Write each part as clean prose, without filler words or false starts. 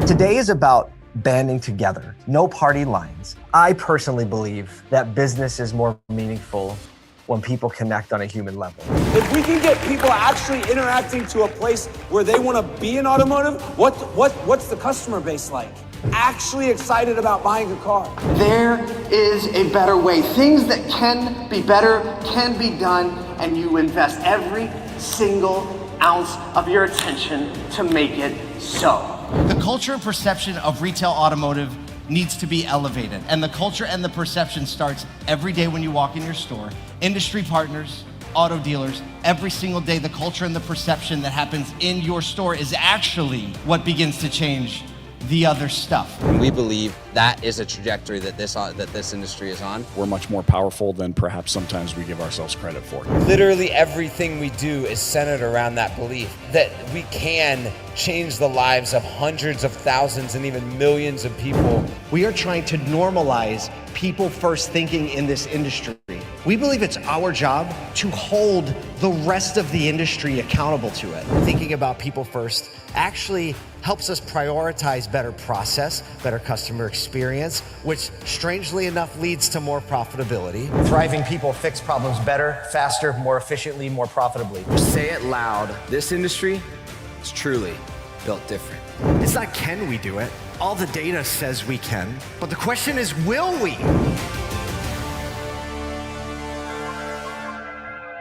Today is about banding together, no party lines. I personally believe that business is more meaningful when people connect on a human level. If we can get people actually interacting to a place where they want to be in automotive, what's the customer base like? Actually excited about buying a car. There is a better way. Things that can be better can be done, and you invest every single ounce of your attention to make it so. The culture and perception of retail automotive needs to be elevated. And the culture and the perception starts every day when you walk in your store. Industry partners, auto dealers, every single day, the culture and the perception that happens in your store is actually what begins to change the other stuff. We believe that is a trajectory that this industry is on. We're much more powerful than perhaps sometimes we give ourselves credit for. Literally everything we do is centered around that belief that we can change the lives of hundreds of thousands and even millions of people. We are trying to normalize people first thinking in this industry. We believe it's our job to hold the rest of the industry accountable to it. Thinking about people first actually helps us prioritize better process, better customer experience, which strangely enough leads to more profitability. Thriving people fix problems better, faster, more efficiently, more profitably. Say it loud. This industry is truly built different. It's not can we do it. All the data says we can, but the question is, will we?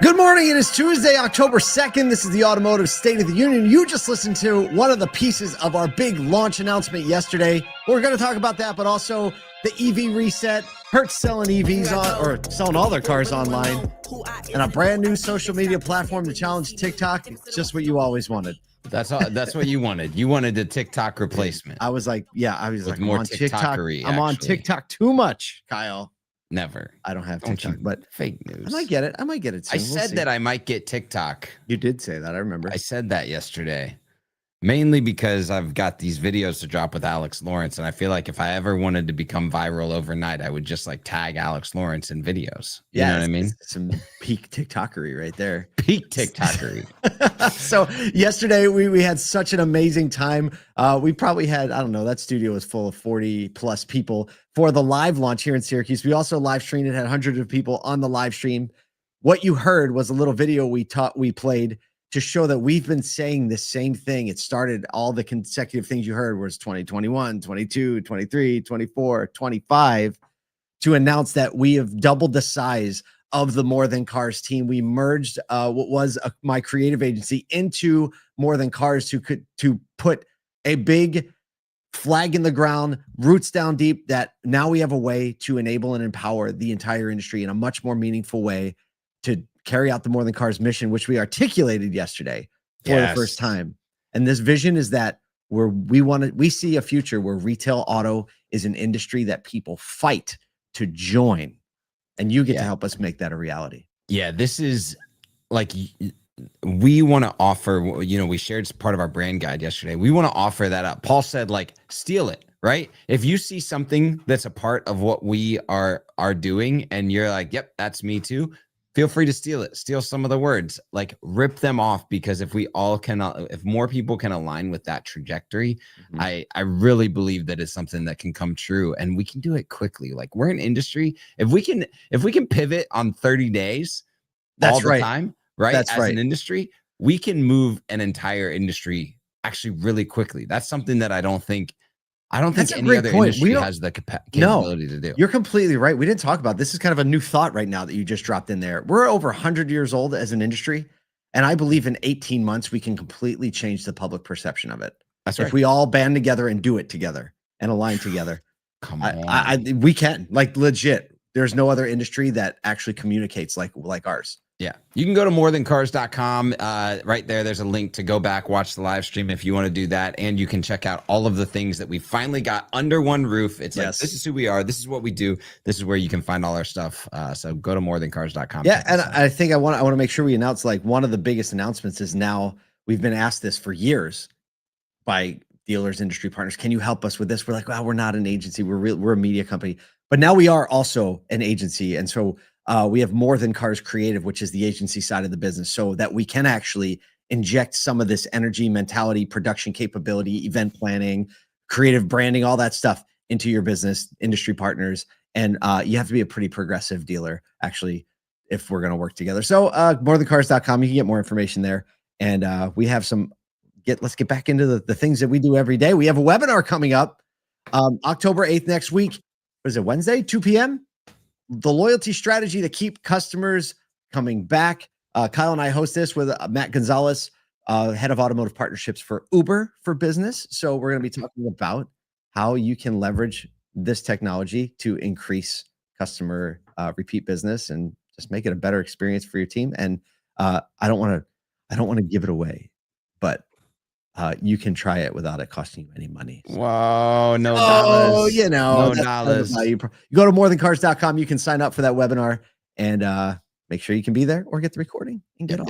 Good morning. It is Tuesday, October 2nd. This is the Automotive State of the Union. You just listened to one of the pieces of our big launch announcement yesterday. We're going to talk about that, but also the EV reset, Hertz selling EVs or selling all their cars online, and a brand new social media platform to challenge TikTok. It's just what you always wanted. That's what you wanted. You wanted a TikTok replacement. I was like, I'm more on TikTok. TikTokery, I'm on TikTok too much, Kyle. Never. I don't have TikTok, but fake news. I might get it. Soon. I said that I might get TikTok. You did say that. I remember. I said that yesterday, mainly because I've got these videos to drop with Alex Lawrence, and I feel like if I ever wanted to become viral overnight, I would just like tag Alex Lawrence in videos. You know what I mean? Some peak TikTokery right there. Peak TikTokery. So yesterday we had such an amazing time. We probably had, I don't know, that studio was full of 40 plus people for the live launch here in Syracuse. We also live streamed it, had hundreds of people on the live stream. What you heard was a little video we played to show that we've been saying the same thing. It started, all the consecutive things you heard was 2021, 22, 23, 24, 25, to announce that we have doubled the size of the More Than Cars team. We merged what was my creative agency into More Than Cars to put a big flag in the ground, roots down deep, that now we have a way to enable and empower the entire industry in a much more meaningful way to carry out the More Than Cars mission, which we articulated yesterday for the first time. And this vision is that we see a future where retail auto is an industry that people fight to join. And you get to help us make that a reality. Yeah, this is like, we want to offer, we shared part of our brand guide yesterday. We want to offer that up. Paul said, like, steal it, right? If you see something that's a part of what we are doing and you're like, yep, that's me too, feel free to steal it. Steal some of the words, like rip them off, because if more people can align with that trajectory, I really believe that it's something that can come true, and we can do it quickly. Like, we're an industry. If we can pivot on 30 days, all the time, right? As an industry, we can move an entire industry actually really quickly. That's something that I don't think any other industry has the capability to do. You're completely right. We didn't talk about this. Is kind of a new thought right now that you just dropped in there. We're over 100 years old as an industry, and I believe in 18 months we can completely change the public perception of it. That's right. If we all band together and do it together and align together. Come on. We can, like, legit. There's no other industry that actually communicates like ours. Yeah. You can go to morethancars.com. Right there, there's a link to go back, watch the live stream if you want to do that. And you can check out all of the things that we finally got under one roof. It's like, this is who we are. This is what we do. This is where you can find all our stuff. So go to morethancars.com. Yeah. And I think I want to make sure we announce, like, one of the biggest announcements is now we've been asked this for years by dealers, industry partners. Can you help us with this? We're like, wow, we're not an agency. We're a media company, but now we are also an agency. And so we have More Than Cars Creative, which is the agency side of the business, so that we can actually inject some of this energy, mentality, production capability, event planning, creative branding, all that stuff into your business, industry partners. And you have to be a pretty progressive dealer, actually, if we're going to work together. So morethancars.com, you can get more information there. And we have let's get back into the things that we do every day. We have a webinar coming up October 8th next week. What is it, Wednesday, 2 p.m.? The loyalty strategy to keep customers coming back. Kyle and I host this with Matt Gonzalez, head of automotive partnerships for Uber for Business. So we're going to be talking about how you can leverage this technology to increase customer repeat business and just make it a better experience for your team. And I don't want to give it away, but you can try it without it costing you any money. Whoa, no dollars. Oh, you know, no dollars. You go to morethancars.com. You can sign up for that webinar and make sure you can be there or get the recording and get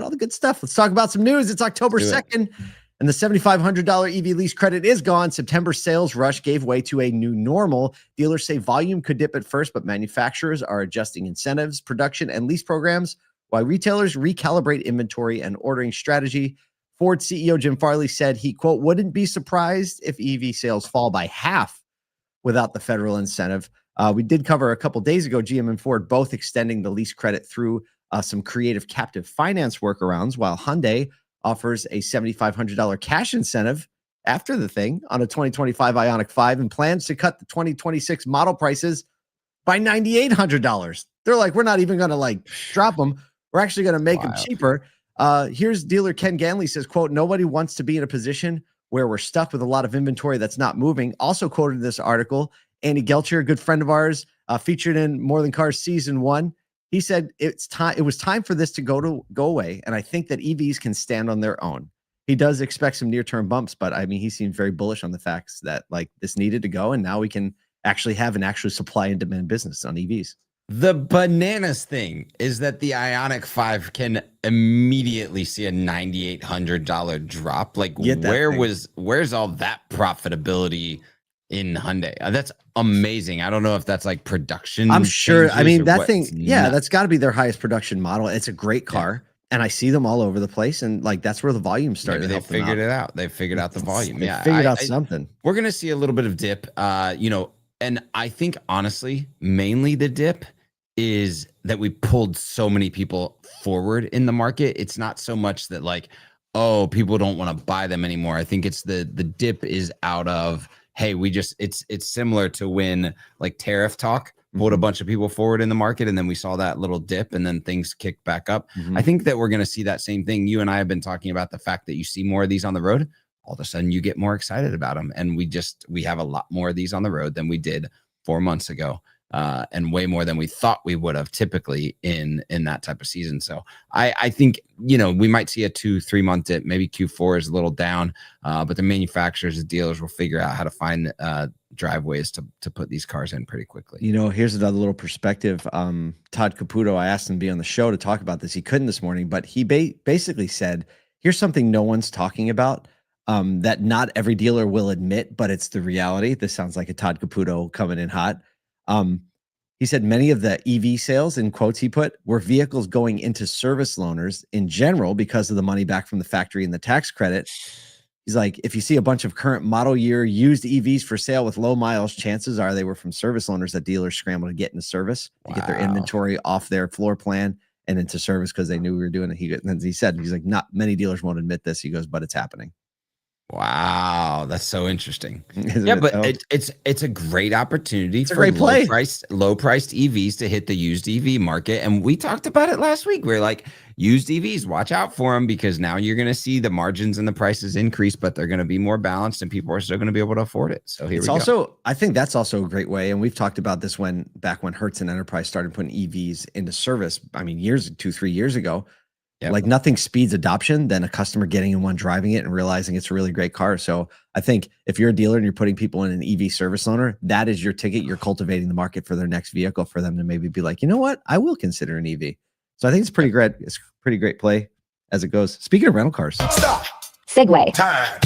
all the good stuff. Let's talk about some news. It's October 2nd. And the $7,500 EV lease credit is gone. September sales rush gave way to a new normal. Dealers say volume could dip at first, but manufacturers are adjusting incentives, production, and lease programs while retailers recalibrate inventory and ordering strategy. Ford CEO Jim Farley said he, quote, wouldn't be surprised if EV sales fall by half without the federal incentive. We did cover a couple days ago, GM and Ford both extending the lease credit through some creative captive finance workarounds, while Hyundai offers a $7,500 cash incentive after the thing on a 2025 Ioniq 5 and plans to cut the 2026 model prices by $9,800. They're like, we're not even going to drop them. We're actually going to make them cheaper. Here's dealer Ken Ganley says, quote, nobody wants to be in a position where we're stuck with a lot of inventory that's not moving. Also quoted in this article, Andy Guelcher, a good friend of ours, featured in More Than Cars Season 1. He said it was time for this to go away, and I think that EVs can stand on their own. He does expect some near-term bumps, but I mean, he seemed very bullish on the facts that this needed to go, and now we can actually have an actual supply and demand business on EVs. The bananas thing is that the Ioniq 5 can immediately see a $9,800 drop. Where's all that profitability in Hyundai? That's amazing. I don't know if that's production. I'm sure. I mean, that thing, that's got to be their highest production model. It's a great car, and I see them all over the place. And that's where the volume started. Maybe they figured it out. They figured out the volume. They figured out something. We're gonna see a little bit of dip. And I think honestly, mainly the dip is that we pulled so many people forward in the market. It's not so much that people don't want to buy them anymore. I think it's the dip is out of, hey, it's similar to when tariff talk pulled a bunch of people forward in the market, and then we saw that little dip and then things kicked back up. I think that we're going to see that same thing. You and I have been talking about the fact that you see more of these on the road. All of a sudden you get more excited about them. And we have a lot more of these on the road than we did 4 months ago. And way more than we thought we would have typically in that type of season. So I think, we might see a 2-3 month dip. Maybe Q4 is a little down, but the manufacturers and dealers will figure out how to find driveways to put these cars in pretty quickly. Here's another little perspective. Todd Caputo, I asked him to be on the show to talk about this. He couldn't this morning, but he basically said, here's something no one's talking about. That not every dealer will admit, but it's the reality. This sounds like a Todd Caputo coming in hot. He said many of the EV sales, in quotes he put, were vehicles going into service loaners in general because of the money back from the factory and the tax credit. He's like, if you see a bunch of current model year used EVs for sale with low miles, chances are they were from service loaners that dealers scrambled to get into service to get their inventory off their floor plan and into service because they knew we were doing it. He said, not many dealers won't admit this. He goes, but it's happening. Wow, that's so interesting. Isn't but it's a great opportunity for great play. low priced EVs to hit the used EV market. And we talked about it last week. We're like, used EVs, watch out for them, because now you're going to see the margins and the prices increase, but they're going to be more balanced and people are still going to be able to afford it. So here we go. I think that's also a great way. And we've talked about this back when Hertz and Enterprise started putting EVs into service. I mean, 2-3 years ago. Yep. Nothing speeds adoption than a customer getting in one, driving it, and realizing it's a really great car. So I think if you're a dealer and you're putting people in an EV service loaner, that is your ticket. You're cultivating the market for their next vehicle for them to maybe be like, you know what? I will consider an EV. So I think it's pretty great. It's pretty great play as it goes. Speaking of rental cars. Stop. Segue. Time.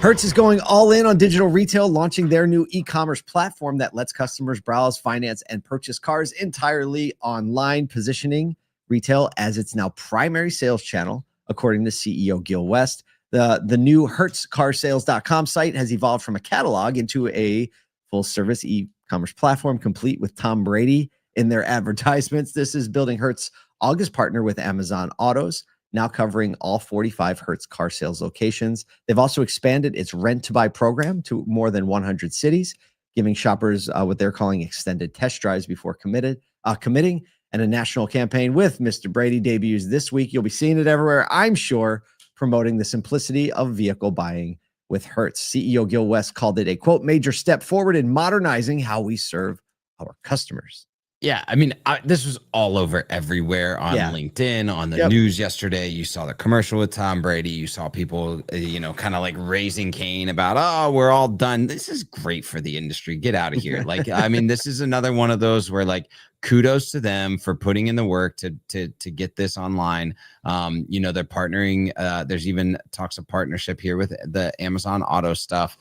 Hertz is going all in on digital retail, launching their new e-commerce platform that lets customers browse, finance, and purchase cars entirely online, positioning retail as its now primary sales channel, according to CEO Gil West. The new HertzCarsales.com site has evolved from a catalog into a full-service e-commerce platform, complete with Tom Brady in their advertisements. This is building Hertz August partner with Amazon Autos, now covering all 45 Hertz car sales locations. They've also expanded its rent-to-buy program to more than 100 cities, giving shoppers what they're calling extended test drives before committing. And a national campaign with Mr. Brady debuts this week. You'll be seeing it everywhere, I'm sure, promoting the simplicity of vehicle buying with Hertz. CEO Gil West called it a, quote, major step forward in modernizing how we serve our customers. Yeah, I mean, this was all over everywhere on LinkedIn, on the news yesterday. You saw the commercial with Tom Brady. You saw people, kind of like raising Cain about, oh, we're all done. This is great for the industry. Get out of here. Like, I mean, this is another one of those where, like, kudos to them for putting in the work to get this online. They're partnering. There's even talks of partnership here with the Amazon Auto stuff.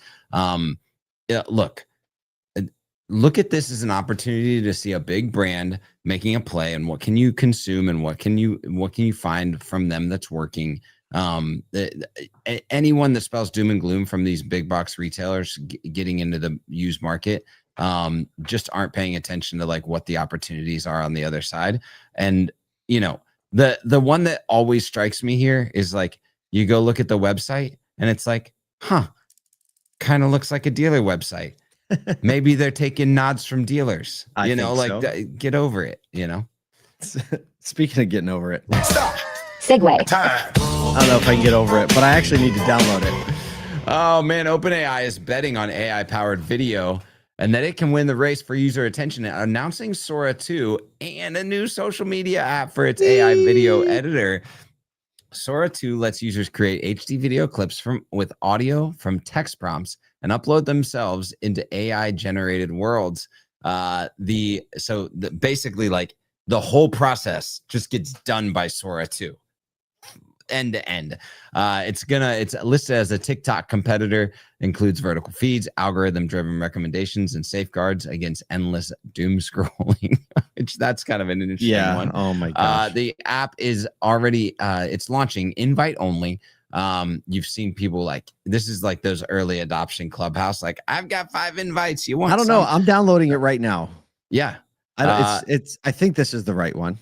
Look at this as an opportunity to see a big brand making a play, and what can you consume and what can you find from them that's working. Anyone that spells doom and gloom from these big box retailers getting into the used market just aren't paying attention to like what the opportunities are on the other side. And the one that always strikes me here is like, you go look at the website and it's like, kind of looks like a dealer website. Maybe they're taking nods from dealers, get over it, Speaking of getting over it. Stop. Segue. I don't know if I can get over it, but I actually need to download it. Oh man, OpenAI is betting on AI powered video and that it can win the race for user attention, announcing Sora 2 and a new social media app for its AI video editor. Sora 2 lets users create HD video clips with audio from text prompts and upload themselves into AI generated worlds. Basically, like, the whole process just gets done by Sora 2. End to end. It's listed as a TikTok competitor, includes vertical feeds, algorithm driven recommendations, and safeguards against endless doom scrolling. Which that's kind of an interesting one. Oh my gosh. The app is already it's launching invite only. You've seen people like, this is like those early adoption Clubhouse, like, I've got 5 invites, you want I don't know, I'm downloading it right now. Yeah. I think this is the right one.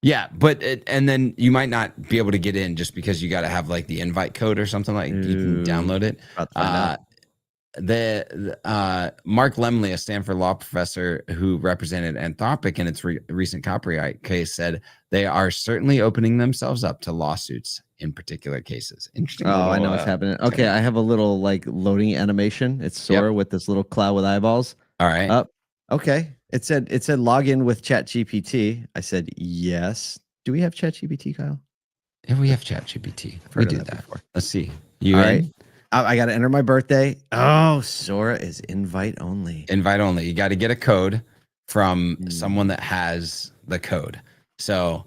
Yeah, but and then you might not be able to get in just because you got to have like the invite code or something, like you can download it. Mark Lemley, a Stanford law professor who represented Anthropic in its recent copyright case, said they are certainly opening themselves up to lawsuits in particular cases. Interesting. Oh, I know what's happening. Okay, I have a little like loading animation. It's Sora with this little cloud with eyeballs. All right. Okay. It said log in with ChatGPT. I said yes. Do we have ChatGPT, Kyle? Yeah, we have ChatGPT. We did that before. Let's see. You all in? Right? I got to enter my birthday. Oh, Sora is invite only. Invite only. You got to get a code from someone that has the code. So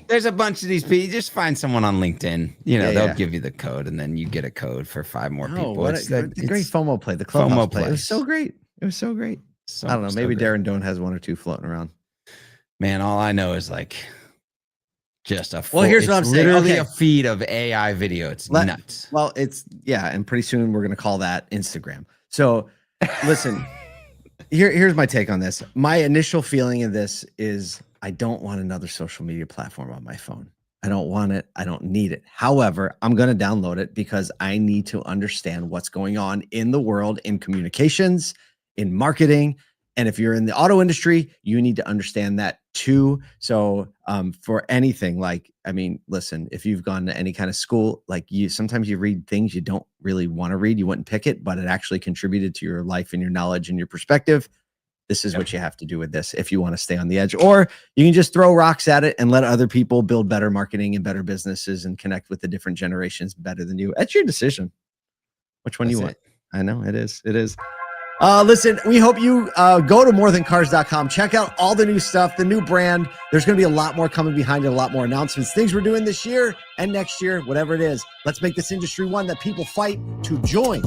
there's a bunch of these people. You just find someone on LinkedIn. They'll give you the code, and then you get a code for 5 more people. It's a great FOMO play. The Clubhouse play. It was so great. It was so great. I don't know. Maybe Darren Doan has 1 or 2 floating around. Man, all I know is like just here's what I'm saying. Literally a feed of AI video. It's nuts. Well, and pretty soon we're gonna call that Instagram. So, listen, here's my take on this. My initial feeling of this is I don't want another social media platform on my phone. I don't want it. I don't need it. However, I'm going to download it because I need to understand what's going on in the world, in communications, in marketing. And if you're in the auto industry, you need to understand that too. So for anything, like, I mean, listen, if you've gone to any kind of school, like sometimes you read things you don't really want to read, you wouldn't pick it, but it actually contributed to your life and your knowledge and your perspective. This is what you have to do with this if you want to stay on the edge, or you can just throw rocks at it and let other people build better marketing and better businesses and connect with the different generations better than you. That's your decision. Which one you want? I know it is. It is. Listen, we hope you go to morethancars.com. Check out all the new stuff, the new brand. There's going to be a lot more coming behind it, a lot more announcements, things we're doing this year and next year, whatever it is. Let's make this industry one that people fight to join.